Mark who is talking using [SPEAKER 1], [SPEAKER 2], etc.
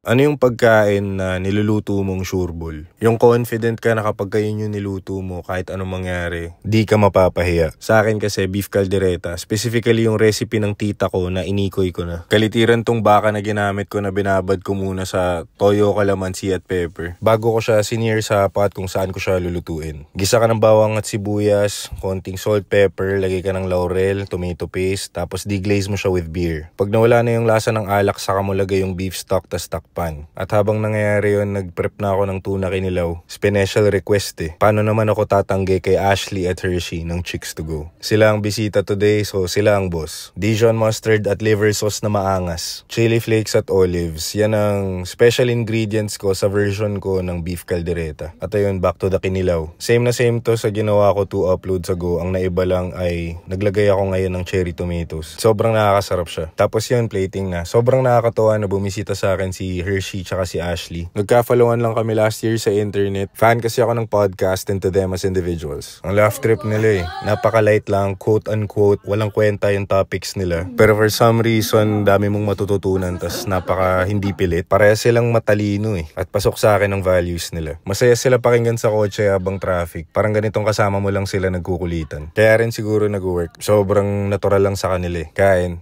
[SPEAKER 1] Ano yung pagkain na niluluto mong sureball? Yung confident ka na kapag yun yung niluto mo, kahit anong mangyari, di ka mapapahiya. Sa akin kasi, beef caldereta. Specifically yung recipe ng tita ko na inikoy ko na. Kalitiran tong baka na ginamit ko na binabad ko muna sa toyo, kalamansi at pepper. Bago ko siya sinier sa pot kung saan ko siya lulutuin. Gisa ka ng bawang at sibuyas, konting salt, pepper, lagay ka ng laurel, tomato paste, tapos deglaze mo siya with beer. Pag nawala na yung lasa ng alak, saka mo lagay yung beef stock tas takpan. At habang nangyayari yun, nag-prep na ako ng tuna kinilaw. Special request Paano naman ako tatanggi kay Ashley at Hershey ng Chicks to Go? Sila ang bisita today, so sila ang boss. Dijon mustard at liver sauce na maangas. Chili flakes at olives. Yan ang special ingredients ko sa version ko ng beef caldereta. At ayun, back to the kinilaw. Same na same to sa ginawa ko 2 uploads ago. Ang naiba lang ay naglagay ako ngayon ng cherry tomatoes. Sobrang nakakasarap siya. Tapos yun, plating na. Sobrang nakakatawa na bumisita sa akin si Hershey tsaka si Ashley. Nagka-followan lang kami last year sa internet. Fan kasi ako ng podcast and to them as individuals. Ang laugh trip nila Napaka-light lang, quote-unquote, walang kwenta yung topics nila. Pero for some reason, dami mong matututunan tas napaka hindi pilit. Pareha silang matalino At pasok sa akin ang values nila. Masaya sila pakinggan sa kotse habang traffic. Parang ganitong kasama mo lang sila nagkukulitan. Kaya rin siguro nag-work. Sobrang natural lang sa kanila Kain.